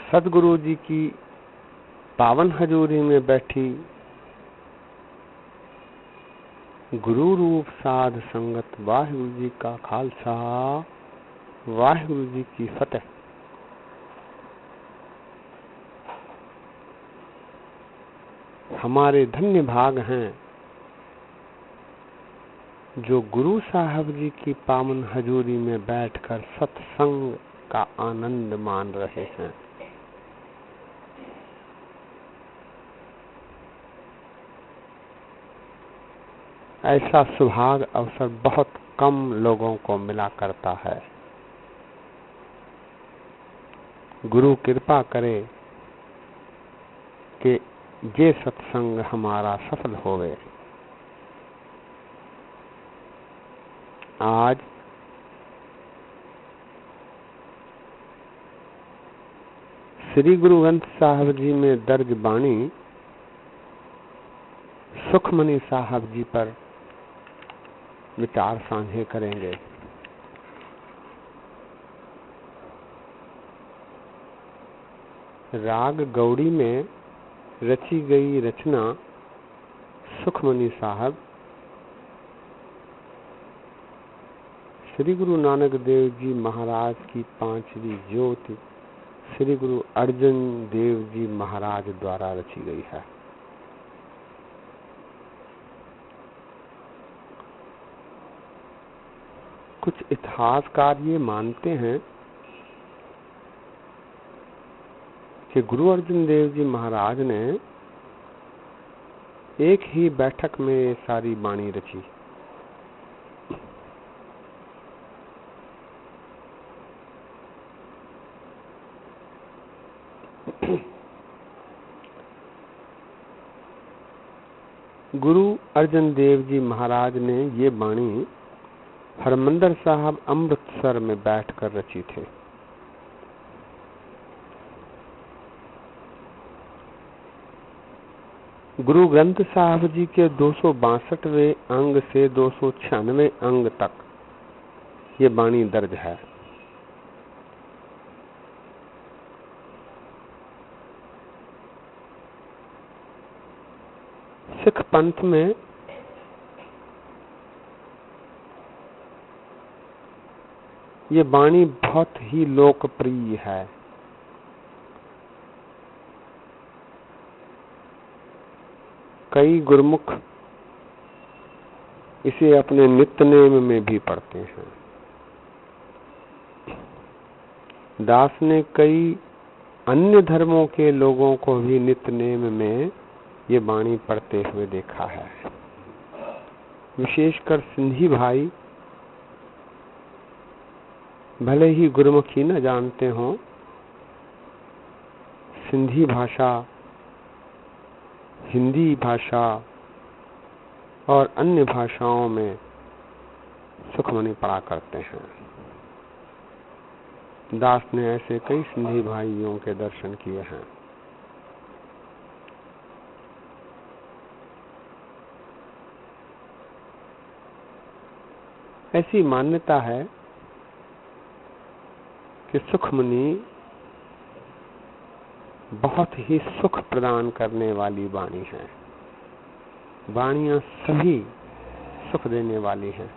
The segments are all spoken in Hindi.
सदगुरु जी की पावन हजूरी में बैठी गुरु रूप साध संगत वाहिगुरु जी का खालसा, वाहिगुरु जी की फतेह। हमारे धन्य भाग हैं जो गुरु साहब जी की पावन हजूरी में बैठकर सत्संग का आनंद मान रहे हैं। ऐसा सुभाग अवसर बहुत कम लोगों को मिला करता है। गुरु कृपा करे कि ये सत्संग हमारा सफल होवे। आज श्री गुरु ग्रंथ साहब जी में दर्ज बाणी सुखमनी साहब जी पर विचार साझे करेंगे। राग गौड़ी में रची गई रचना सुखमनी साहब श्री गुरु नानक देव जी महाराज की पांचवी ज्योति श्री गुरु अर्जन देव जी महाराज द्वारा रची गई है। कुछ इतिहासकार ये मानते हैं कि गुरु अर्जन देव जी महाराज ने एक ही बैठक में सारी वाणी रची। गुरु अर्जन देव जी महाराज ने ये वाणी हरमंदर साहब अमृतसर में बैठकर रची थे। गुरु ग्रंथ साहब जी के 262वें अंग से 296वें अंग तक ये वाणी दर्ज है। सिख पंथ में ये वाणी बहुत ही लोकप्रिय है। कई गुरमुख इसे अपने नित्यनेम में भी पढ़ते हैं। दास ने कई अन्य धर्मों के लोगों को भी नित्यनेम में ये वाणी पढ़ते हुए देखा है। विशेषकर सिंधी भाई भले ही गुरमुखी न जानते हों, सिंधी भाषा, हिंदी भाषा और अन्य भाषाओं में सुखमनी पढ़ा करते हैं। दास ने ऐसे कई सिंधी भाइयों के दर्शन किए हैं। ऐसी मान्यता है कि सुखमनी बहुत ही सुख प्रदान करने वाली वाणी है। वाणियां सभी सुख देने वाली हैं,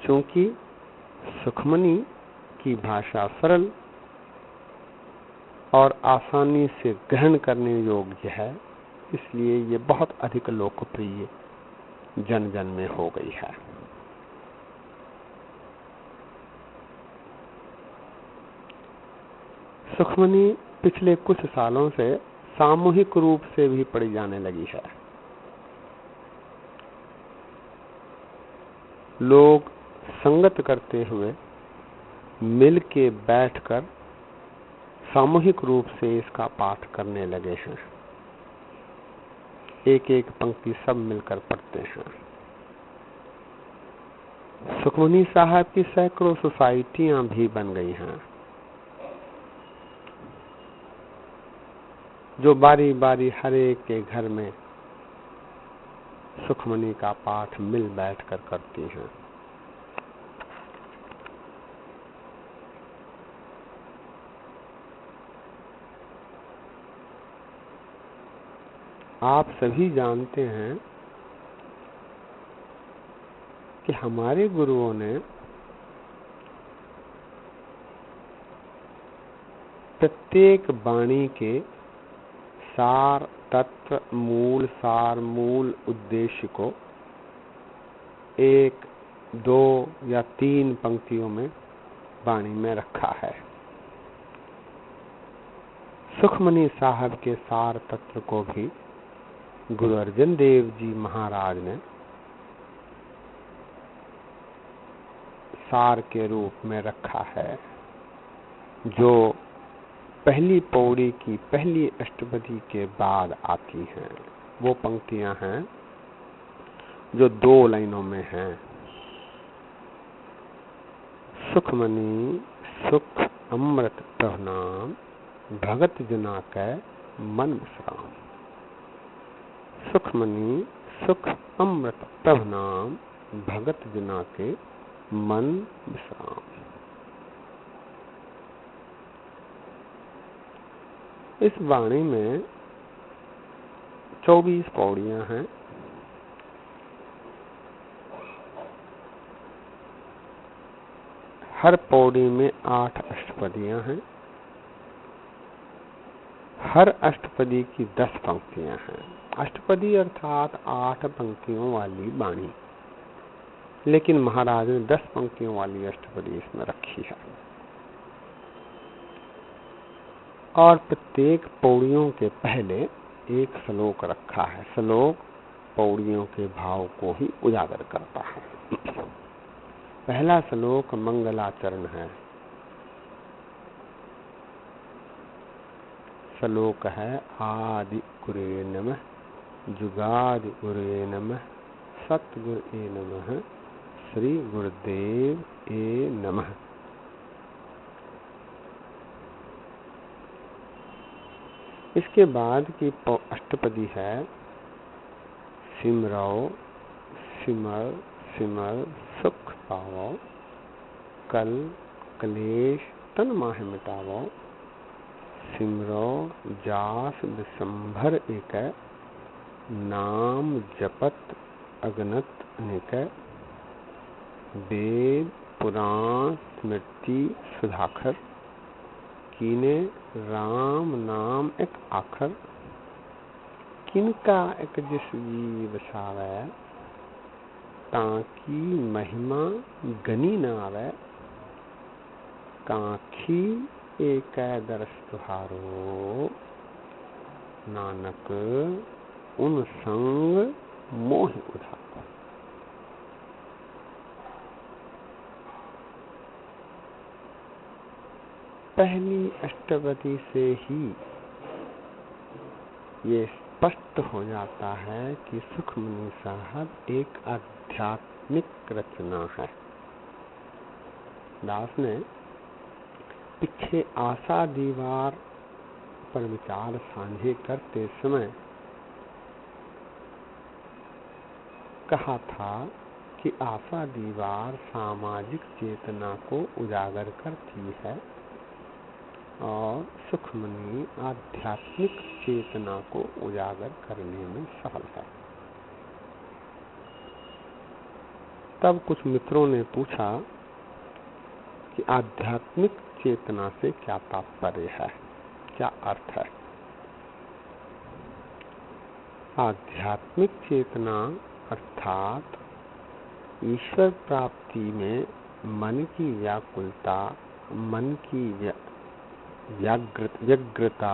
क्योंकि सुखमनी की भाषा सरल और आसानी से ग्रहण करने योग्य है, इसलिए ये बहुत अधिक लोकप्रिय जन जन में हो गई है। सुखमनी पिछले कुछ सालों से सामूहिक रूप से भी पढ़ी जाने लगी है। लोग संगत करते हुए मिल के बैठकर सामूहिक रूप से इसका पाठ करने लगे हैं। एक एक पंक्ति सब मिलकर पढ़ते हैं। सुखमनी साहब की सैकड़ों सोसाइटियां भी बन गई हैं, जो बारी बारी हर एक के घर में सुखमनी का पाठ मिल बैठकर करती हैं। आप सभी जानते हैं कि हमारे गुरुओं ने प्रत्येक वाणी के सार तत्व, मूल सार, मूल उद्देश्य को 1, 2 या 3 पंक्तियों में वाणी में रखा है। सुखमनी साहब के सार तत्व को भी गुरु अर्जन देव जी महाराज ने सार के रूप में रखा है, जो पहली पौड़ी की पहली अष्टपदी के बाद आती हैं। वो पंक्तियां हैं जो 2 लाइनों में हैं। सुखमनी सुख अमृत प्रभु नाम, भगत जना कै मन विश्राम। सुखमनी सुख अमृत प्रभु नाम, भगत जना के मन विश्राम। इस वाणी में 24 पौड़ियां हैं। हर पौड़ी में 8 अष्टपदियां हैं। हर अष्टपदी की 10 पंक्तियां हैं। अष्टपदी अर्थात 8 पंक्तियों वाली वाणी, लेकिन महाराज ने 10 पंक्तियों वाली अष्टपदी इसमें रखी है। और प्रत्येक पौड़ियों के पहले एक श्लोक रखा है। श्लोक पौड़ियों के भाव को ही उजागर करता है। पहला श्लोक मंगलाचरण है। श्लोक है आदि गुरुवे नमः, जुगादि गुरुवे नमः, सतगुरुवे नमः, श्री गुरुदेव ए नमः। इसके बाद की अष्टपदी है सिमरो सिमर सिमर सुख पावो, कल कलेश तन माह मिटावो, सिमरो जास दिसंभर एक, नाम जपत अगनत अनेक, वेद पुराण स्मृति सुधाकर, कीने राम नाम एक आखर, किनका एक जिस जी बसावे, ताकि महिमा गनी न आवे, काखी एक दरस तुहारो, नानक उन संग मोह उधारो। पहली अष्टपदी से ही ये स्पष्ट हो जाता है कि सुखमनी साहब एक आध्यात्मिक रचना है। दास ने पीछे आशा दीवार पर विचार साझे करते समय कहा था कि आशा दीवार सामाजिक चेतना को उजागर करती है और सुखमनी आध्यात्मिक चेतना को उजागर करने में सफल है। तब कुछ मित्रों ने पूछा कि आध्यात्मिक चेतना से क्या तात्पर्य है, क्या अर्थ है। आध्यात्मिक चेतना अर्थात ईश्वर प्राप्ति में मन की व्याकुलता, मन की व्यग्रता,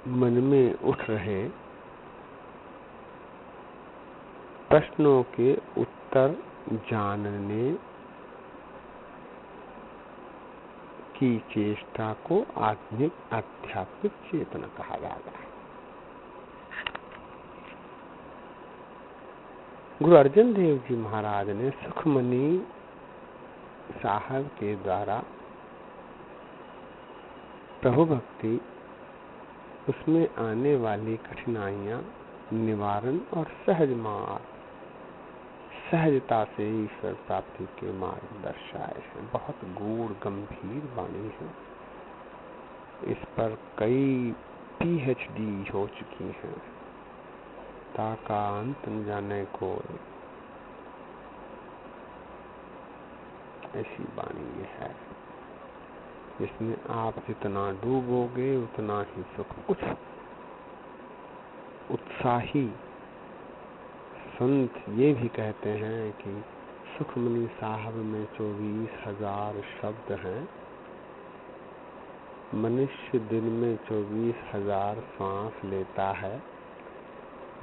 मन में उठ रहे प्रश्नों के उत्तर जानने की चेष्टा को आध्यात्मिक चेतना कहा जाता है। गुरु अर्जन देव जी महाराज ने सुखमनी साहब के द्वारा प्रभु भक्ति, उसमें आने वाली कठिनाइयां निवारण और सहज मार्ग, सहजता से ईश्वर प्राप्ति के मार्ग दर्शाए हैं। बहुत गूढ़ गंभीर वाणी है। इस पर कई PhD हो चुकी हैं, ताका अंत न जाने को, ऐसी वाणी ये है जिसमें आप जितना डूबोगे उतना ही सुख। कुछ उत्साही संत ये भी कहते हैं कि सुखमनी साहब में 24,000 शब्द हैं, मनुष्य दिन में 24,000 श्वास लेता है।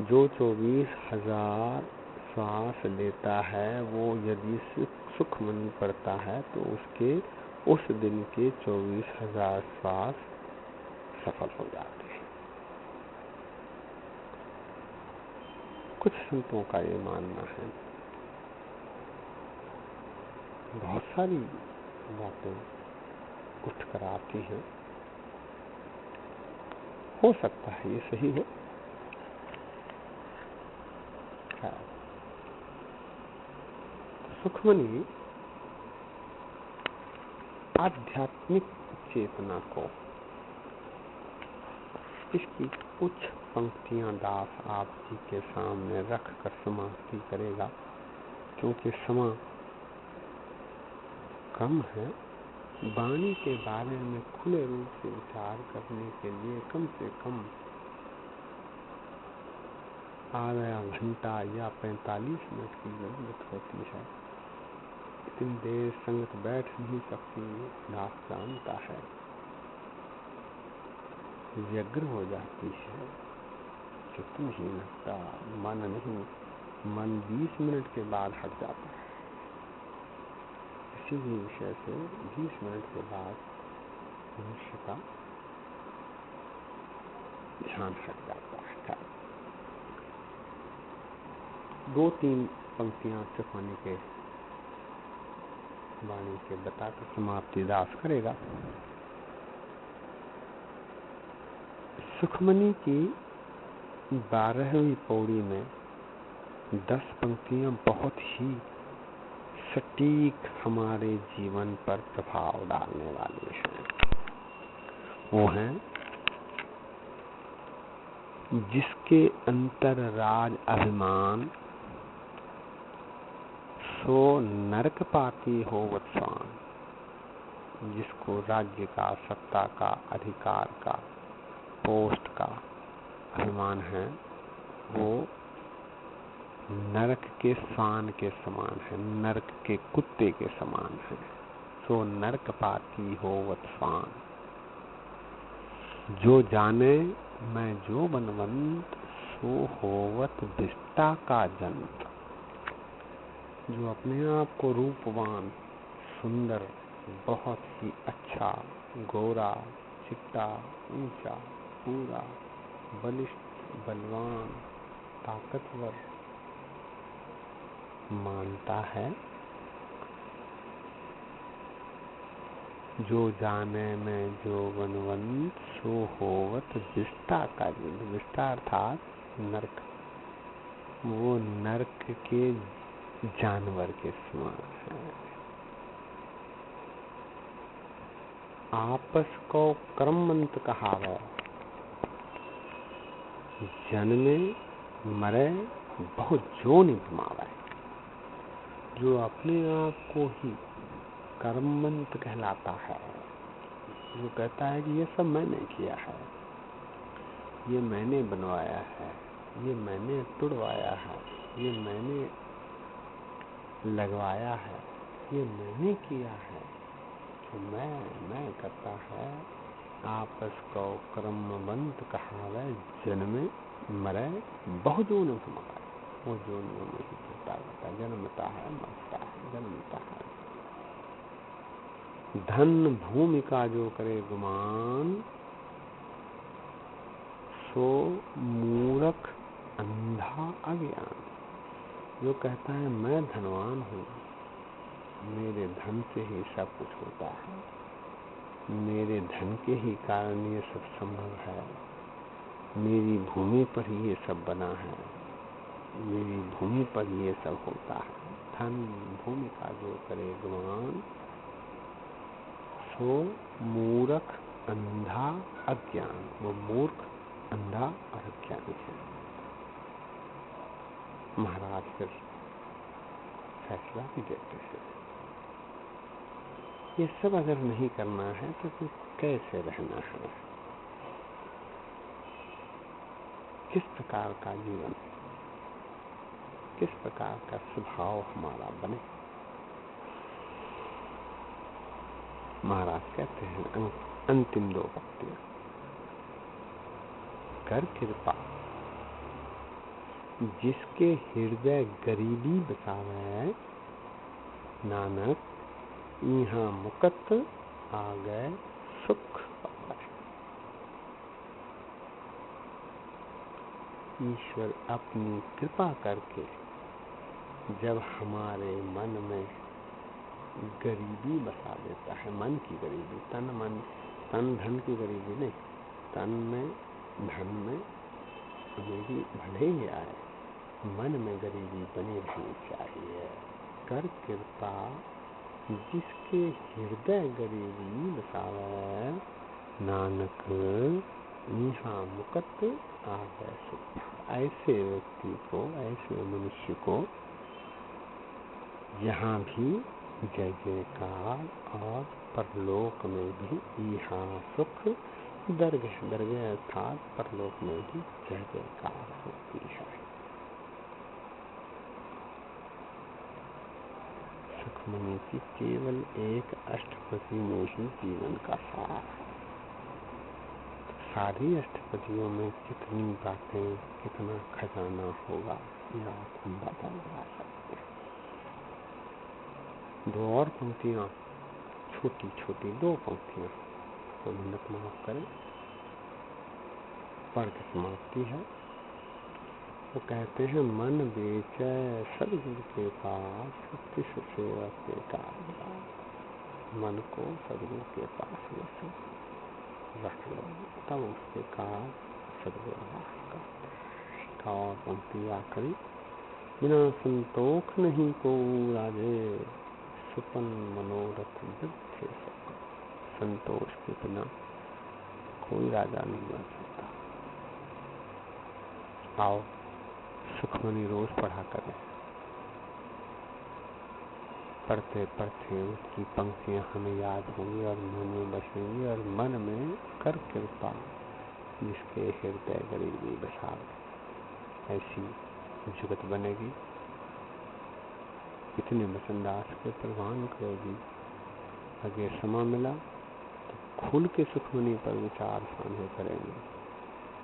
जो 24,000 श्वास लेता है वो यदि सुखमनी पढ़ता है तो उसके उस दिन के 24,000 श्वास सफल हो जाते हैं। कुछ संतों का ये मानना है। बहुत सारी बातें उठकर आती हैं, हो सकता है ये सही हो। सुखमनी आध्यात्मिक चेतना को, इसकी कुछ पंक्तियां दास आप जी के सामने रखकर समाप्ति करेगा, क्योंकि समय कम है। वाणी के बारे में खुले रूप से विचार करने के लिए कम से कम आधा घंटा या 45 मिनट की जरूरत होती है। इतनी देर संगत बैठ नहीं सकती, दास जानता है, व्यग्र हो जाती है, चित्त नहीं लगता, मन नहीं, मन 20 मिनट के बाद हट जाता है। किसी भी विषय से 20 मिनट के बाद मनुष्य का ध्यान हट जाता है। 2-3 पंक्तियां सुखमनी के वाणी के बताकर समाप्ति दास करेगा। सुखमनी की 12वीं पौड़ी में 10 पंक्तियां बहुत ही सटीक हमारे जीवन पर प्रभाव डालने वाली हैं। वो हैं, जिसके अंतर राज अभिमान, सो नरक पाती हो वत्सान। जिसको राज्य का, सत्ता का, अधिकार का, पोस्ट का अभिमान है, वो नरक के स्वान के समान है, नरक के कुत्ते के समान है। सो नरक पाती हो वत्सान। जो जाने मैं जो बनवंत, सो होवत विष्टा का जंत। जो अपने आप को रूपवान, सुंदर, बहुत ही अच्छा, गोरा, चिट्टा, ऊंचा, पूरा, बलिष्ठ, बलवान, ताकतवर मानता है, जो जाने में जो बनवंत, सो होवत विष्टा का जंत। विष्टा अर्थात नरक, वो नरक के जानवर के समान है। आपस को क्रमवंत कहावे, जन्मे मरे बहुत जोनि भमावे। जो अपने आप को ही कर्मवंत कहलाता है, जो कहता है कि ये सब मैंने किया है, ये मैंने बनवाया है, ये मैंने तुड़वाया है, ये मैंने लगवाया है, ये मैंने किया है, जो मैं करता है। आपस को क्रमवंत कहावे, जन्मे मरे बहु जोनि भमावे। वो जोनियों में ही फिरता रहता है, जन्मता है, मरता है, जन्मता है। धन भूमि का जो करे गुमान, सो मूर्ख अंधा अज्ञान। जो कहता है मैं धनवान हूँ, मेरे धन से ही सब कुछ होता है, मेरे धन के ही कारण ये सब संभव है, मेरी भूमि पर ही ये सब बना है, मेरी भूमि पर ये सब होता है। धन भूमि का जो करे गुमान, सो मूर्ख अंधा अज्ञान, वो मूर्ख, अंधा और अज्ञानी है। महाराज फिर फैसला भी देते हैं, ये सब अगर नहीं करना है तो फिर कैसे रहना है, किस प्रकार का जीवन, किस प्रकार का स्वभाव हमारा बने। महाराज कहते हैं अंतिम 2 पंक्तियां, कर कृपा जिसके हृदय गरीबी बसावे, नानक यहाँ मुकत आ गए सुख पावे। ईश्वर अपनी कृपा करके जब हमारे मन में गरीबी बसा देता है, मन की गरीबी, तन धन की गरीबी नहीं, तन में धन में अमीरी भले ही आए, मन में गरीबी बनी रहनी चाहिए। कर कृपा जिसके हृदय गरीबी बसावे, नानक यहाँ मुकत आ गए सुख। ऐसे व्यक्ति को, ऐसे मनुष्य को यहाँ भी जय जयकार और परलोक में भी यहाँ सुख, दरगह अर्थात परलोक में भी जय जयकार होती है। सुखमणि की केवल एक अष्टपदी में ही जीवन का सार। सारी अष्टपदियों में कितनी बातें, कितना खजाना होगा, यह हम बता लगा सकते हैं। 2 और पंक्तियां, छोटी छोटी 2 पंक्तियां, तो मिन्नत माफ करें, पढ़ के समाप्ति है। वो कहते हैं मन बेचे सदगुरु के पास, किस सेवक के कार। मन को सदगुरु के पास रख लो, तब उसके कार सदव्यवहार करते। और पंक्ति आखिरी, बिना संतोष नहीं को राजे, सुपन मनोरथ वृद्ध। संतोष के बिना कोई राजा नहीं बन सकता। आओ सुखमणि रोज पढ़ा करें, पढ़ते पढ़ते उसकी पंक्तियां हमें याद होंगी और मन में बसेंगी, और मन में कर कृपा जिसके हृदय गरीबी बसावे, ऐसी जुगत बनेगी। इतने वचनदास के प्रवान करेगी। अगर समय मिला तो खुल के सुखमणि पर विचार साझे करेंगे।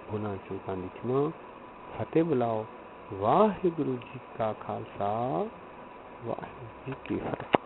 भुला चूका लिखना, फतेह बुलाओ। वाहिगुरु जी का खालसा, वाहिगुरु जी की फतेह।